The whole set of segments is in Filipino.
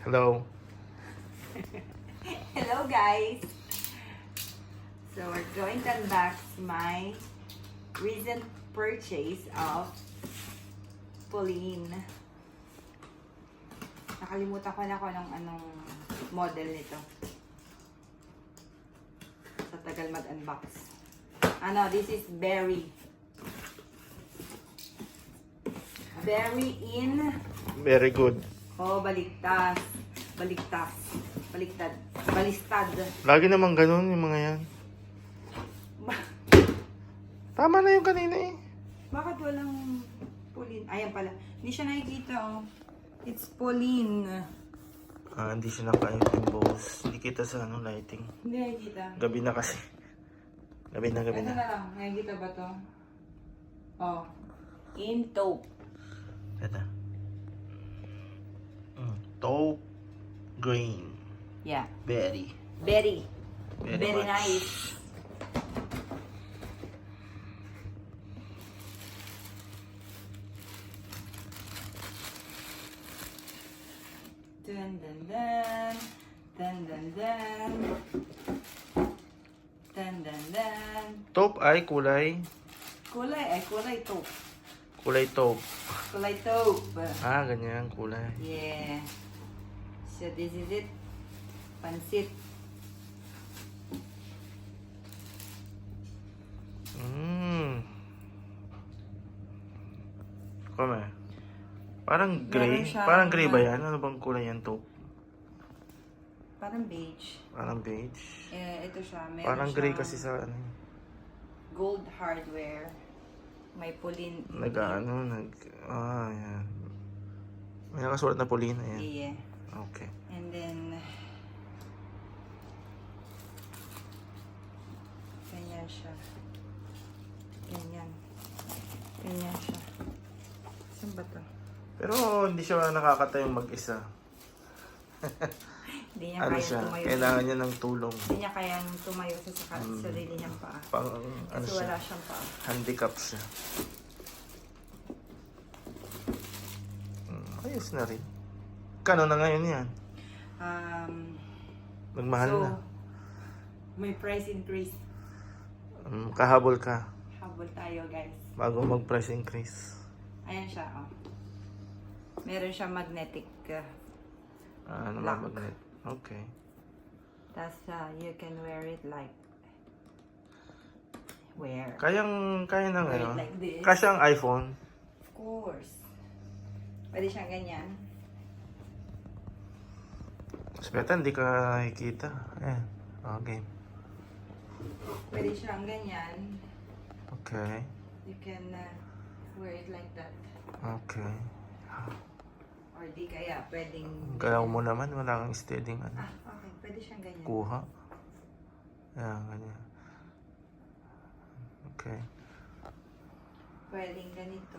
Hello. Hello guys! So we're going to unbox my recent purchase of Pauline. Nakalimutan ko na kung anong model nito. Sa tagal mag-unbox. This is Berry. Berry in... Very good. Oh, baliktad. Balistad. Lagi naman ganun yung mga yan. Tama na yung kanina eh. Bakit walang Pauline? Ayan pala. Hindi siya nakikita, oh. It's Pauline. Hindi siya naka-impose. Hindi kita sa lighting. Hindi nakikita. Gabi na kasi. Gabi na. Ito na lang. Nakikita ba to? Oh. In taupe. Ito. Taupe green. Yeah. Berry. Very Very much. nice. Dun dun dun. Dun dun dun. Dun dun dun. Taupe ay kulay. Kulay taupe. Kulay taupe. Kulay taupe. Ganyan kulay. Yeah. So this is it. Pansit. Kome. Parang Meron gray. siyang Parang gray ba yan? Ano bang kulay yan taupe? Parang beige. Parang beige. Ito siya. Meron Parang gray siyang kasi sa ano. gold hardware. May Pauline. Yan. May nakasulat na Pauline. Ayan. Yeah. Okay. And then, ganyan siya. Ganyan siya. Saan ba to? Pero hindi siya nakakatayong mag-isa. Hindi niya Ano kayang siya? tumayo. Kailangan niya ng tulong. Hindi niya kayang tumayo sa sarili niyang paa. Ano Kasi siya? wala siyang paa. Handicap siya. Ayos na rin. Kano na ngayon yan? Nagmahal So, na. may price increase. Kahabol ka. Habol tayo, guys. Bago mag-price increase. Ayan siya, oh. Meron siyang magnetic Lock. lock. Magnet. Okay. Tapos, you can wear it like... Kaya ng Wear ano? it like this. Kasya ang iPhone. Of course. Pwede siyang ganyan. Speta, hindi ka nakikita. Ayan. Okay. Pwede siyang ganyan. Okay. You can wear it like that. Okay. Or di kaya pwedeng... Galaw mo naman, wala kang steadying ano. Okay. Pwede siyang ganyan. Kuha. Ayan, ganyan. Okay. Pwedeng ganito.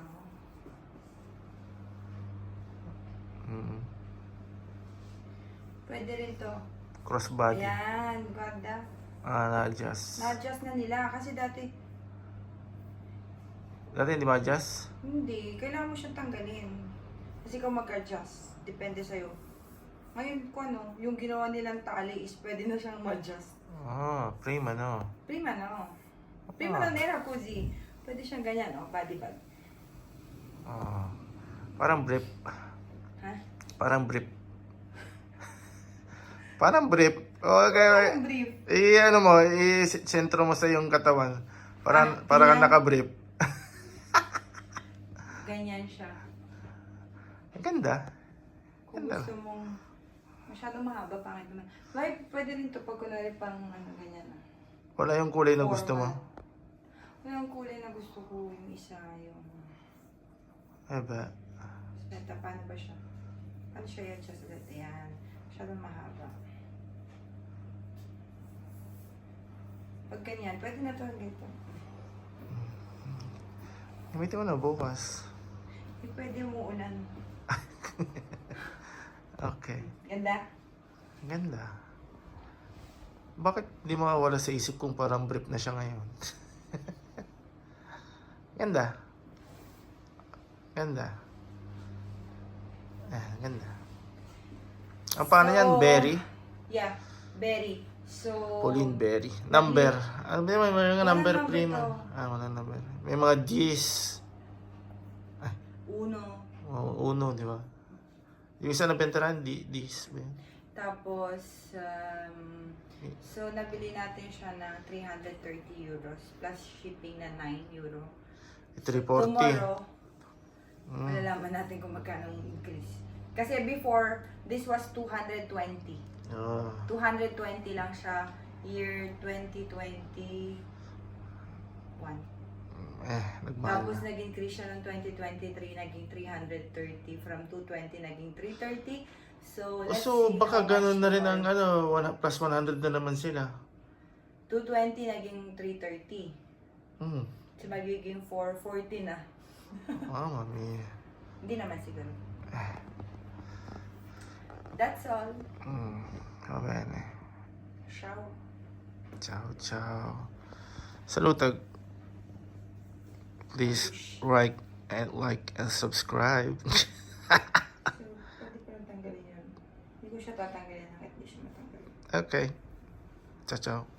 Pwede rin to. Crossbody. Ayan. Ganda. Na-adjust. Na-adjust na nila. Kasi dati, Dati hindi ma-adjust? hindi. Kailangan mo siyang tanggalin. Kasi ikaw mag-adjust. Depende sa'yo. Ngayon, yung ginawa nilang tali is pwede na siyang ma-adjust. Prima no. Prima no. Prima no nera così. Pwede siyang ganyan, body bag. Parang brief. Ha? Parang brief. Parang brief. Okay. Ang brief. Ano mo, i-sentro mo sa iyong katawan. Parang kang ganyan. naka-brief. Ganyan siya. Ang ganda. Kung gusto mong masyadong mahaba, pangit naman. Like, pwede rin to pag kunwari pang ganyan. Wala yung kulay na gusto mo. Wala yung kulay na gusto ko. Yung isa, yung... Ba? Ito, paano ba siya? Paano siya yan? Just like, ayan. Masyadong mahaba. Pag ganyan, pwede na to ganito. Gamitin mo na bukas. Pwede mo unan. Okay. Ganda? Ganda. Bakit di mawawala sa isip kung parang brief na siya ngayon? Ganda. Ganda. Ganda. Ang paano yan? Berry? Yeah, berry. So, Pauline Berry. Number. Ano ba may mga Walang number number free man? to. Walang number. May mga G's. uno. Uno, di ba? Yung isa na bentaran, D's. Tapos, so nabili natin siya ng 330 euros plus shipping na 9 euro. 340. Tomorrow, malalaman natin kung magkano ang increase. Kasi before, this was 220. Oh. 220 lang siya year 2021. Nagmahal Tapos na. nag-increase siya ng 2023, naging 330. From 220, naging 330. So, let's So, see baka how ganun much na rin more. ang plus 100 na naman sila. 220 naging 330. Hmm. So, magiging 440 na. Mami. Hindi naman siguro. That's all. Va bene. Ciao. Ciao, ciao. Salutag. Please like and subscribe. So, pwede ko lang tanggalin yun. Hindi ko siya tatanggalin hanggat hindi siya matanggalin. Okay. Ciao, ciao.